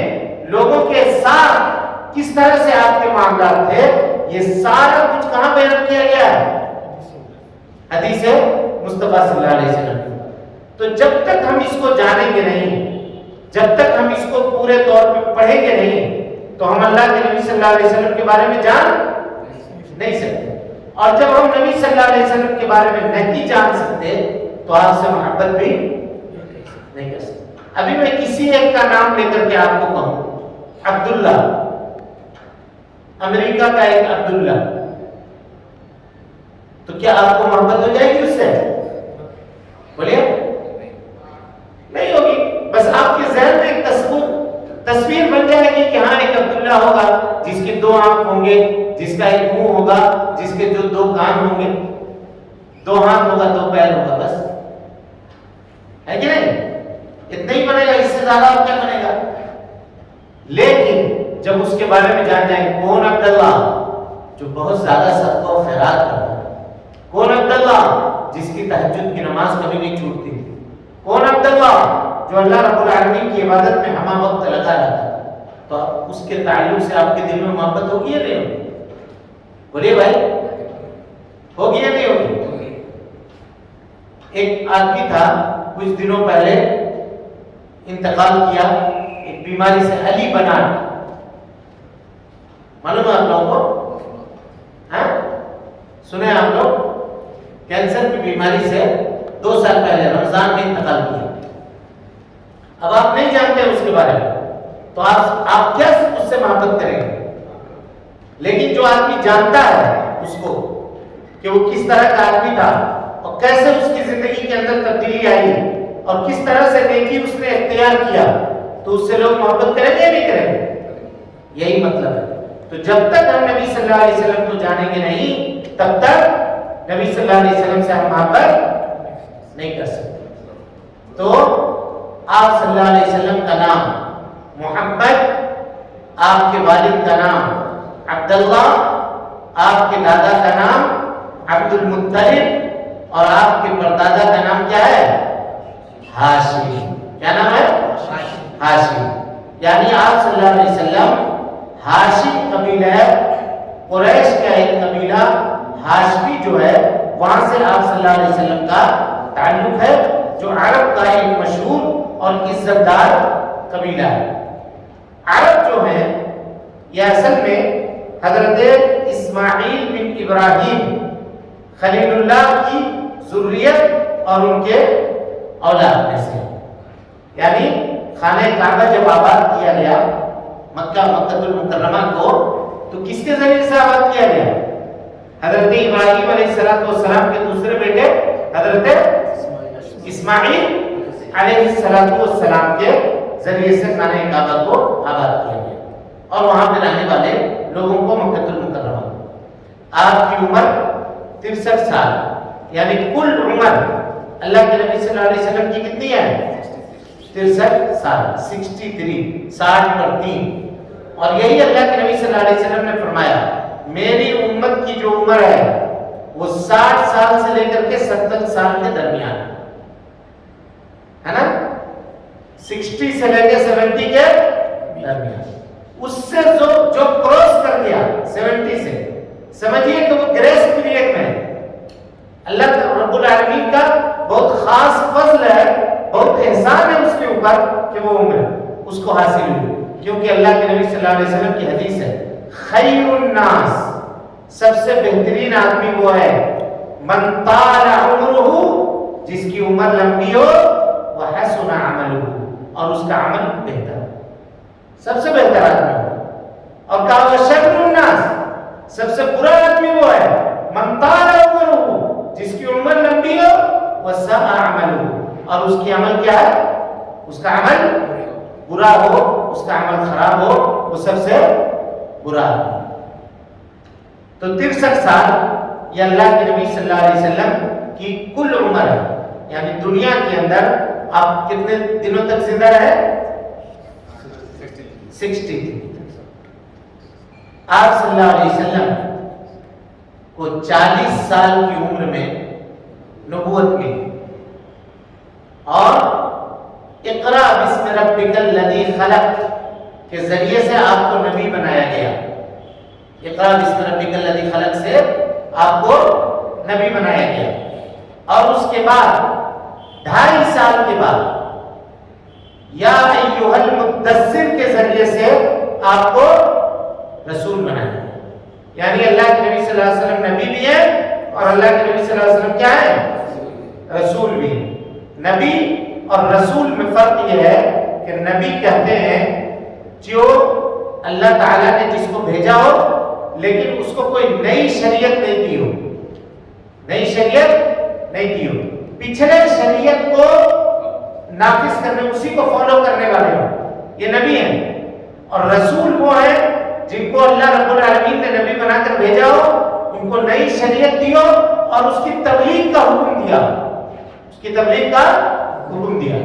لوگوں کے ساتھ کس طرح سے آپ کے معاملات تھے، یہ سارا کچھ کہاں بیان کیا گیا ہے؟ حدیث مصطفیٰ صلی اللہ علیہ وسلم۔ تو جب تک ہم اس کو جانیں گے نہیں، جب تک ہم اس کو پورے طور پہ پڑھیں گے نہیں، تو ہم اللہ کے نبی صلی اللہ علیہ وسلم کے بارے میں جان نہیں سکتے۔ اور جب ہم نبی صلی اللہ علیہ وسلم کے بارے میں نہیں جان سکتے تو آپ سے محبت بھی نہیں کر سکتے۔ ابھی میں کسی ایک کا نام لے کر کے آپ کو کہوں، عبداللہ، امریکہ کا ایک عبداللہ، تو کیا آپ کو محبت ہو جائے گی اس سے؟ بولیے، نہیں ہوگی۔ بس آپ کے ذہن میں ایک تصویر بن جائے گی کہ ہاں ایک عبداللہ ہوگا جس کے 2 آنکھ ہوں گے، جس کا ایک منہ ہوگا، جس کے جو 2 کان ہوں گے، 2 ہاتھ ہوگا، 2 پیر ہوگا، بس ہے کہ نہیں؟ اتنا ہی بنے گا، اس سے زیادہ اور کیا بنے گا؟ لیکن جب اس کے بارے میں جان جائیں کون عبداللہ جو بہت زیادہ صدقہ و خیرات کرتا ہے، کون عبداللہ جس کی تہجد کی نماز کبھی نہیں چھوٹتی، کون عبداللہ جو اللہ رب العالمین کی عبادت میں ہمہ وقت لگا رہتا ہے، تو اس کے تعلق سے آپ کے دل میں محبت ہوگی یا نہیں ہوگی؟ بولیے بھائی، ہوگی یا نہیں ہوگی؟ ایک آدمی تھا کچھ دنوں پہلے انتقال کیا ایک بیماری سے، علی بنان، معلوم ہے آپ لوگوں کو؟ ہاں سنے آپ لوگ؟ کینسر کی بیماری سے 2 سال پہلے رمضان میں انتقال کیا۔ اب آپ نہیں جانتے اس کے بارے میں تو آپ کیا اس سے محبت کریں گے؟ لیکن جو آدمی جانتا ہے اس کو کہ وہ کس طرح کا آدمی تھا اور کیسے اس کی زندگی کے اندر تبدیلی آئی اور کس طرح سے نیکی اس نے اختیار کیا، تو اس سے لوگ محبت کریں گے یا نہیں کریں گے؟ یہی مطلب ہے۔ تو جب تک ہم نبی صلی اللہ علیہ وسلم کو جانیں گے نہیں، تب تک نبی صلی اللہ علیہ وسلم سے ہم محبت نہیں کر سکتے۔ تو آپ صلی اللہ علیہ وسلم کا نام محمد، آپ کے والد کا نام عبداللہ، آپ کے دادا کا نام عبد المطلب، اور آپ کے پردادا کا نام کیا ہے؟ ہاشمی. کیا نام ہے؟ ہاشمی. یعنی آپ صلی اللہ علیہ وسلم ہاشم قبیلہ قریش کا ایک قبیلہ ہاشمی جو ہے وہاں سے آپ صلی اللہ علیہ وسلم کا تعلق ہے، جو عرب کا ایک مشہور اور عزت دار قبیلہ ہے. عرب جو ہیں یہ اصل میں حضرت اسماعیل بن ابراہیم خلیل اللہ کی ذریت اور ان کے اولاد میں سے. یعنی خانہ کعبہ جب آباد کیا گیا مکہ المکرمہ کو تو کس کے ذریعے سے آباد کیا گیا؟ حضرت ابراہیم علیہ السلام کے دوسرے بیٹے حضرت اسماعیل علیہ السلام کے ذریعے سے خانہ کعبہ کو آباد کیا گیا اور وہاں پہ رہنے والے لوگوں کو مکہ المکرمہ. آپ کی عمر 63 سال، یعنی کل عمر اللہ کے نبی صلی اللہ علیہ وسلم کی کتنی ہے؟ 63 سال. 63 60 پر 3. اور یہی اللہ کے نبی صلی اللہ علیہ وسلم نے فرمایا میری امت کی جو عمر ہے وہ 60 سال سے لے کر کے 70 سال کے درمیان ہے نا، 60 سے لے کے 70 کے درمیان. اس سے جو کراس کر گیا 70 سے، سمجھیے کہ وہ گریس پیریڈ میں اللہ رب العالمین کا بہت خاص فضل ہے، بہت احسان ہے اس کے اوپر کہ وہ عمر اس کو حاصل ہوئی. کیونکہ اللہ کے نبی صلی اللہ علیہ وسلم کی حدیث ہے خیر الناس، سب سے بہترین آدمی وہ ہے من طال عمرہ، جس کی عمر لمبی ہو، وحسن عملہ، اور اس کا عمل بہتر، سب سے بہتر آدمی ہو. اور کہا وشر الناس، سب سے برا آدمی وہ ہے من طال عمرہ، جس کی عمر لمبی ہو، وساء عملہ، اور اس کی عمل کیا ہے؟ اس کا عمل برا ہو، اس کا عمل خراب ہو، وہ سب سے برا ہے. تو 63 سال یہ اللہ کے نبی صلی اللہ علیہ وسلم کی کل عمر ہے. یعنی دنیا کے اندر آپ کتنے دنوں تک زندہ رہے؟ 60. آپ صلی اللہ علیہ وسلم کو 40 سال کی عمر میں نبوت ملی اور اقرا بسم ربک الذی خلق کے ذریعے سے آپ کو نبی بنایا گیا. اقرا بسم ربک الذی خلق سے آپ کو نبی بنایا گیا. اور اس کے بعد 2.5 سال کے بعد یا ایھا المدثر کے ذریعے سے آپ کو رسول بنایا گیا. یعنی اللہ کے نبی صلی اللہ علیہ وسلم نبی بھی ہے اور اللہ کے نبی صلی اللہ علیہ وسلم کیا ہے؟ رسول بھی ہے. نبی اور رسول میں فرق یہ ہے کہ نبی کہتے ہیں جو اللہ تعالیٰ نے جس کو بھیجا ہو لیکن اس کو کوئی نئی شریعت نہیں دی ہو، نئی شریعت نہیں دی ہو، پچھلے شریعت کو نافذ کرنے، اسی کو فالو کرنے والے ہو، یہ نبی ہیں. اور رسول وہ ہیں جن کو اللہ رب العالمین نے نبی بنا کر بھیجا ہو، ان کو نئی شریعت دی ہو اور اس کی تبلیغ کا حکم دیا، اس کی تبلیغ کا حکم دیا.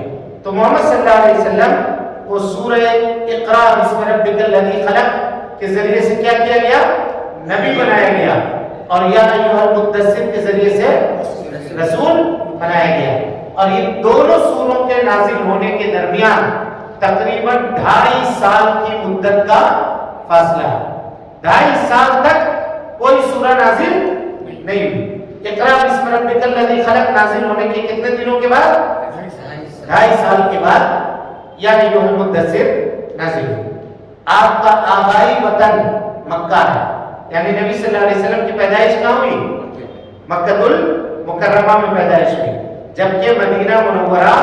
تو محمد صلی اللہ علیہ وسلم کو سورہ اقرا بسم ربک الذی خلق کے ذریعے سے کیا کیا گیا؟ نبی بنایا گیا. اور یا ایھا المدثر کے ذریعے سے رسول بنایا گیا. اور یہ دونوں سوروں کے نازل ہونے کے درمیان تقریباً 2.5 سال کی مدت کا فاصلہ ہے. 2.5 سال تک کوئی سورہ نازل نہیں ہوئی. اقرا بسم ربک الذی خلق نازل ہونے کے کتنے دنوں کے بعد؟ 2.5 سال کے بعد یا ایھا المدثر نازل ہوئی. آپ کا آبائی وطن مکہ ہے، یعنی نبی صلی اللہ علیہ وسلم کی پیدائش کہاں ہوئی؟ مکہ المکرمہ میں پیدائش ہوئی. جبکہ مدینہ منورہ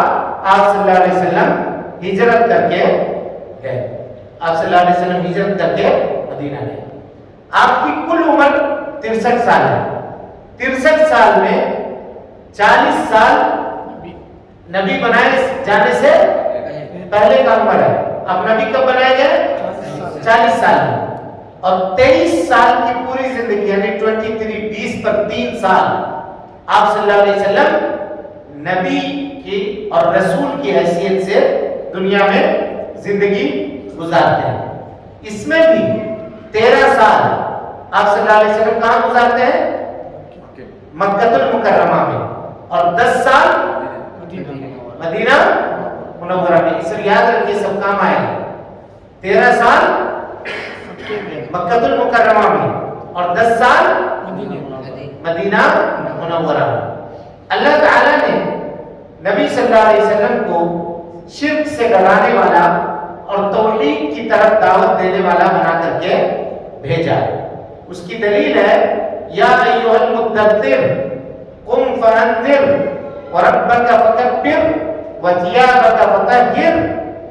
آپ صلی اللہ علیہ وسلم ہجرت کر کے گئے. آپ صلی اللہ علیہ وسلم ہجرت کر کے مدینہ گئے. آپ کی کل عمر 63 سال ہے. 63 سال میں 40 سال نبی بنائے جانے سے پہلے کا عمر ہے. اب نبی کب بنائے گئے؟ 40 سال میں. اور 23 سال کی پوری زندگی یعنی 23 20 پر 3 سال آپ صلی اللہ علیہ وسلم نبی کی اور رسول کی حیثیت سے دنیا میں زندگی گزارتے ہیں. اس میں بھی 13 سال آپ صلی اللہ علیہ وسلم کہاں گزارتے ہیں؟ مکہ المکرمہ میں. اور 10 سال مدینہ منورہ میں. اس لیے یاد رکھیے سب کام آئے گا. 13 سال مکہ المکرمہ میں اور 10 سال مدینہ منورہ میں. اللہ تعالیٰ نے نبی صلی اللہ علیہ وسلم کو شرک سے ڈرانے والا اور توحید کی طرف دعوت دینے والا بنا کر کے بھیجا ہے. اس کی دلیل ہے یا ایھا المدثر قم فانذر وربک فکبر وثیابک فطہر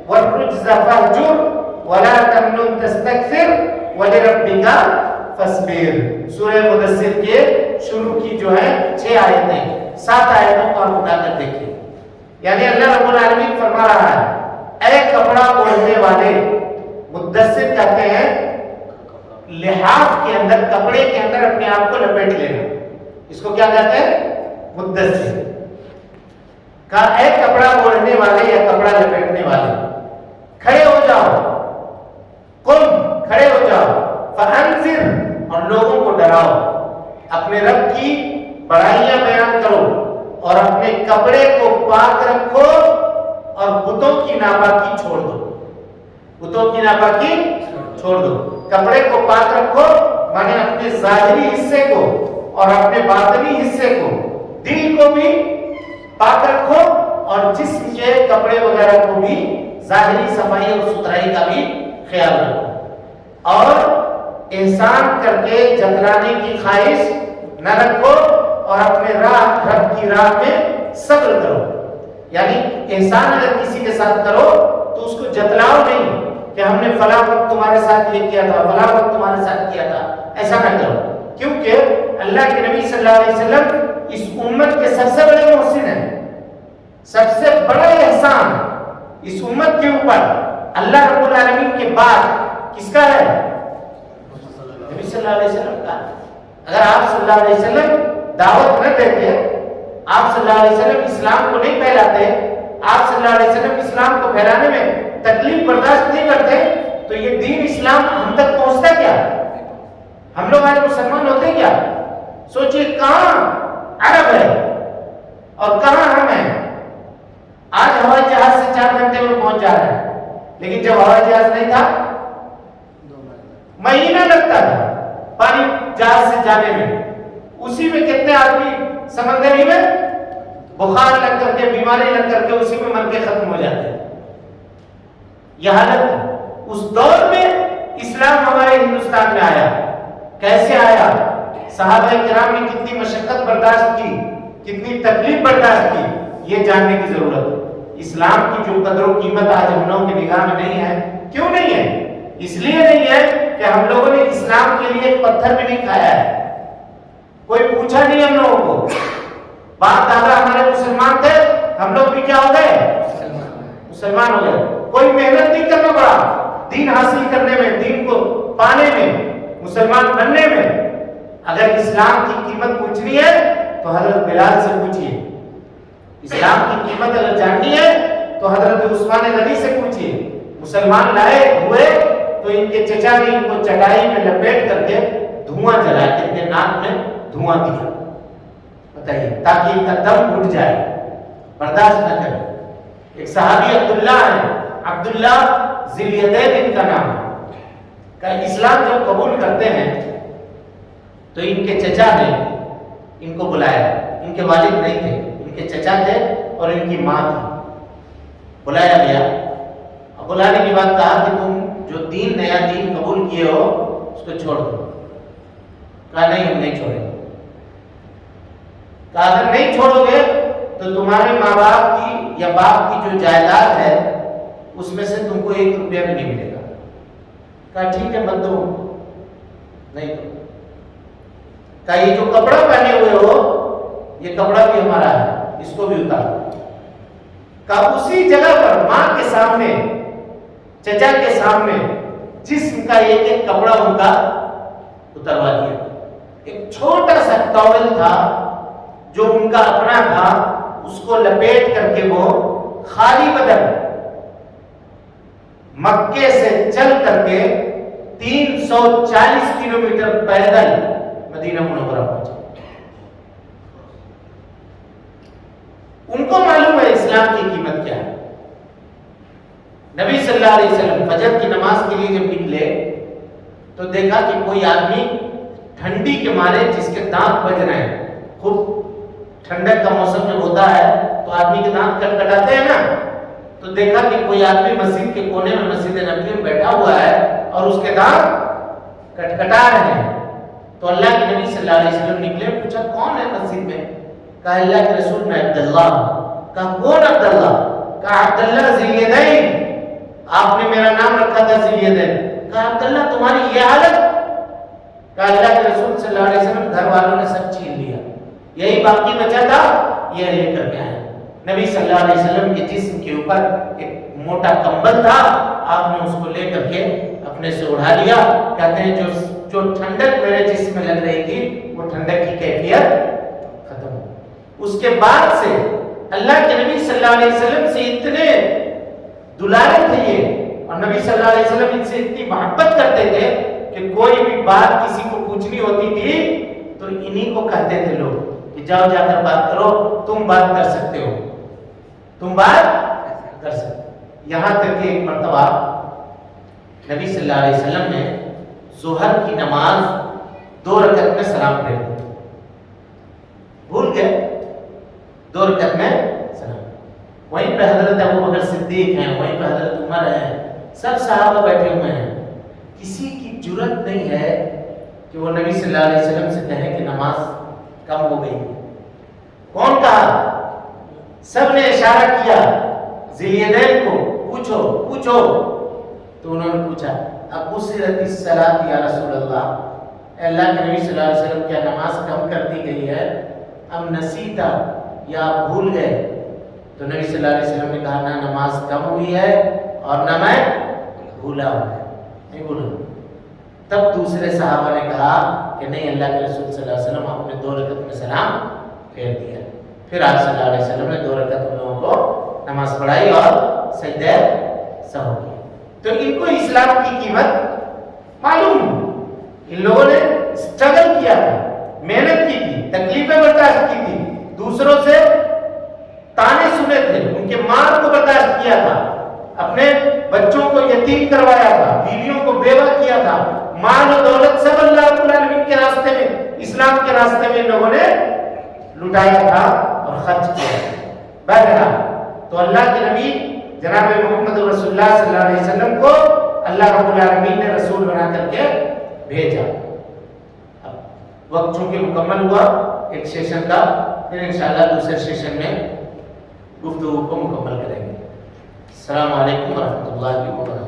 والرجز فاہجر ولا تمنن تستکثر ولربک فاصبر. سورہ مدثر کے شروع کی جو ہے 6 آیتیں 7 آیتوں کو آپ اٹھا کر دیکھیے. یعنی اللہ رب العالمین فرما رہا ہے اے کپڑا اوڑھنے والے. مدثر کہتے ہیں لحاف کے اندر کپڑے کے اندر اپنے آپ کو لپیٹ لینا. اس کو کیا کہتے ہیں؟ مدثر. کہا اے کپڑا اوڑھنے والے یا کپڑا لپیٹنے والے کھڑے ہو جاؤ. قم کھڑے ہو جاؤ. فانذر اور لوگوں کو ڈراؤ. اپنے رب کی بڑائیاں بیان کرو اور اپنے کپڑے کو پاک رکھو اور بتوں کی ناپاکی چھوڑ دو. بتوں کی ناپاکی چھوڑ دو. کپڑے کو پاک رکھو مانے اپنے ظاہری حصے کو اور اپنے باطنی حصے کو, دل کو بھی پاک رکھو اور جسم کے کپڑے وغیرہ کو بھی ظاہری صفائی اور ستھرائی کا بھی خیال رکھو. اور احسان کر کے جتلانے کی خواہش نہ رکھو اور اپنے رب کی راہ میں صبر کرو. یعنی احسان اگر کسی کے ساتھ کرو تو اس کو جتلاؤ نہیں کہ ہم نے فلاں وقت تمہارے ساتھ یہ کیا تھا, فلاں وقت تمہارے ساتھ کیا تھا. ایسا نہ کرو, کیونکہ اللہ کے نبی صلی اللہ علیہ وسلم اس امت کے سب سے بڑے محسن ہیں. سب سے بڑا احسان اس امت کے اوپر اللہ رب العالمین کے بعد کس کا ہے؟ نبی صلی اللہ علیہ وسلم کا. اگر آپ صلی اللہ علیہ وسلم دعوت نہ دیتے, آپ صلی اللہ علیہ وسلم اسلام کو نہیں پھیلاتے, آپ صلی اللہ علیہ وسلم اسلام کو پھیلانے میں تکلیف برداشت نہیں کرتے, تو یہ دین اسلام ہم تک پہنچتا کیا؟ ہم لوگ آج مسلمان ہوتے کیا؟ سوچئے کہاں عرب ہے اور کہاں ہم ہیں. آج ہوائی جہاز سے 4 گھنٹے میں پہنچ جا رہے ہیں, لیکن جب ہوائی جہاز نہیں تھا مہینہ لگتا تھا پانی جہاز سے جانے میں. اسی میں کتنے آدمی سمندری میں بخار لگ کر کے, بیماری لگ کر کے اسی میں مر کے ختم ہو جاتے ہیں. یہ حالت اس دور میں اسلام ہمارے ہندوستان میں آیا. کیسے آیا؟ صحابہ کرام نے کتنی مشقت برداشت کی, کتنی تکلیف برداشت کی, یہ جاننے کی ضرورت ہے. اسلام کی جو قدر و قیمت آج ہم لوگوں کی نگاہ میں نہیں ہے. کیوں نہیں ہے؟ اس لیے نہیں ہے کہ ہم لوگوں نے اسلام کے لیے ایک پتھر بھی نہیں کھایا ہے. کوئی پوچھا نہیں ہم لوگوں کو. باپ دادا ہمارے مسلمان تھے, ہم لوگ بھی کیا ہو گئے؟ مسلمان ہو گئے. کوئی محنت نہیں کرنا پڑا دین حاصل کرنے میں, دین کو پانے میں, مسلمان بننے میں. اگر اسلام کی قیمت پوچھنی ہے تو حضرت بلال سے پوچھئے. اسلام کی قیمت اگر جاننی ہے تو حضرت عثمان غنی سے پوچھئے. مسلمان لائے ہوئے تو ان کے چچا نے ان کو چٹائی میں لپیٹ کر کے دھواں جلایا, ان کے ناک میں دھواں دیا, بتائیے, تاکہ ان کا دم گھٹ جائے, برداشت نہ کرے. ایک صحابی عبداللہ ہے, عبداللہ ذی الیدین ان کا نام ہے. کہ اسلام جب قبول کرتے ہیں تو ان کے چچا نے ان کو بلایا. ان کے والد نہیں تھے, ان کے چچا تھے اور ان کی ماں تھی. بلایا گیا. اب بلانے کے بعد کہا کہ تم جو نیا دین قبول کیے ہو اس کو چھوڑ دو. کہا نہیں, ہم نہیں چھوڑیں گے. کہا اگر نہیں چھوڑو گے تو تمہارے ماں باپ کی یا باپ کی جو جائیداد ہے اس میں سے تم کو 1 روپیہ بھی نہیں ملے گا. کہا ٹھیک ہے مت دو. نہیں دو. کہا یہ جو کپڑا پہنے ہوئے ہو یہ کپڑا بھی ہمارا ہے, اس کو بھی اتارو. کہا اسی جگہ پر ماں کے سامنے, چچا کے سامنے جسم کا ایک کپڑا ان کا اتروا دیا. ایک چھوٹا سا ٹاول تھا جو ان کا اپنا تھا, اس کو لپیٹ کر کے وہ خالی بدن مکے سے چل کر کے 340 کلومیٹر پیدل مدینہ منورہ پہنچے. ان کو معلوم ہے اسلام کی قیمت کیا ہے. نبی صلی اللہ علیہ وسلم فجر کی نماز کے لیے جب نکلے تو دیکھا کہ کوئی آدمی ٹھنڈی کے مارے جس کے دانت بج رہے ہیں، خوب ٹھنڈک کا موسم جب ہوتا ہے تو آدمی کے دانت کٹکٹاتے ہیں نا، تو دیکھا کہ کوئی آدمی مسجد کے کونے میں مسجد نبوی میں بیٹھا ہوا ہے اور اس کے دانت کٹکٹا رہے ہیں. تو اللہ کے نبی صلی اللہ علیہ وسلم نکلے، پوچھا کون ہے مسجد میں؟ کہا اللہ کے رسول میں عبداللہ. کہا کون عبداللہ؟ کہا عبداللہ ذی الیدین، آپ نے میرا نام رکھا تھا ذی الیدین. کہا عبداللہ تمہاری یہ حالت؟ کہا اللہ کے رسول صلی اللہ علیہ وسلم گھر والوں نے سب چھین لیا، یہی باقی بچا تھا یہ لے کر کے آئے. نبی صلی اللہ علیہ وسلم کے جسم کے اوپر ایک موٹا کمبل تھا، آپ نے اس کو لے کر کے اپنے سے اڑا لیا. کہتے ہیں جو ٹھنڈک میرے جسم میں لگ رہی تھی وہ ٹھنڈک کی کیفیت ختم ہو. اس کے بعد سے اللہ کے نبی صلی اللہ علیہ وسلم سے اتنے دلارے تھے یہ، اور نبی صلی اللہ علیہ وسلم ان سے اتنی محبت کرتے تھے کہ کوئی بھی بات کسی کو پوچھنی ہوتی تھی تو انہی کو کہتے تھے لوگ کہ جاؤ جا کر بات کرو، تم بات کر سکتے ہو، تم بات کر سکتے. یہاں تک کہ ایک مرتبہ نبی صلی اللہ علیہ وسلم نے ظہر کی نماز 2 رکعت میں سلام پھیر دیا، بھول گئے 2 رکعت میں سلام. وہیں پہ حضرت ابوبکر صدیق ہیں، وہیں پہ حضرت عمر ہیں، سب صحابہ بیٹھے ہوئے ہیں. کسی کی جرت نہیں ہے کہ وہ نبی صلی اللہ علیہ وسلم سے کہیں کہ نماز کم ہو گئی. کون کہا؟ سب نے اشارہ کیا ذی الیدین کو، پوچھو پوچھو. تو انہوں نے پوچھا ابصرت الصلاۃ یا رسول اللہ، اے اللہ کے نبی صلی اللہ علیہ وسلم کیا نماز کم کر دی گئی ہے؟ ام نسیتا، یا آپ بھول گئے؟ تو نبی صلی اللہ علیہ وسلم نے کہا نہ نماز کم ہوئی ہے اور نہ میں بھولا ہوں، نہیں بھولا. تب دوسرے صحابہ نے کہا کہ نہیں، اللہ کے رسول صلی اللہ علیہ وسلم آپ نے 2 رکعت میں سلام پھیر دیا. پھر آپ صلی اللہ علیہ وسلم نے 2 رکعت ان لوگوں کو نماز پڑھائی اور سجدہ سہو کیا. تو ان کو اسلام کی قیمت معلوم. ان لوگوں نے اسٹرگل کیا تھا، محنت کی تھی، تکلیفیں برداشت کی تھی، دوسروں سے تانے سنے تھے، ان کے مال کو برداشت کیا تھا، اپنے بچوں کو یتیم کروایا تھا، بیویوں کو بیوہ کیا تھا، مال و دولت سب اللہ رب العالمین کے راستے میں، اسلام کے راستے میں ان لوگوں نے لٹایا تھا اور خرچ کیا. بہرحال تو اللہ کے نبی جناب محمد رسول اللہ صلی اللہ علیہ وسلم کو اللہ رب العالمین نے رسول بنا کر کے بھیجا. اب وقت چونکہ مکمل ہوا ایک سیشن کا، پھر انشاءاللہ دوسرے سیشن میں گفتگو کو مکمل کریں گے. السلام علیکم ورحمۃ اللہ وبرکاتہ.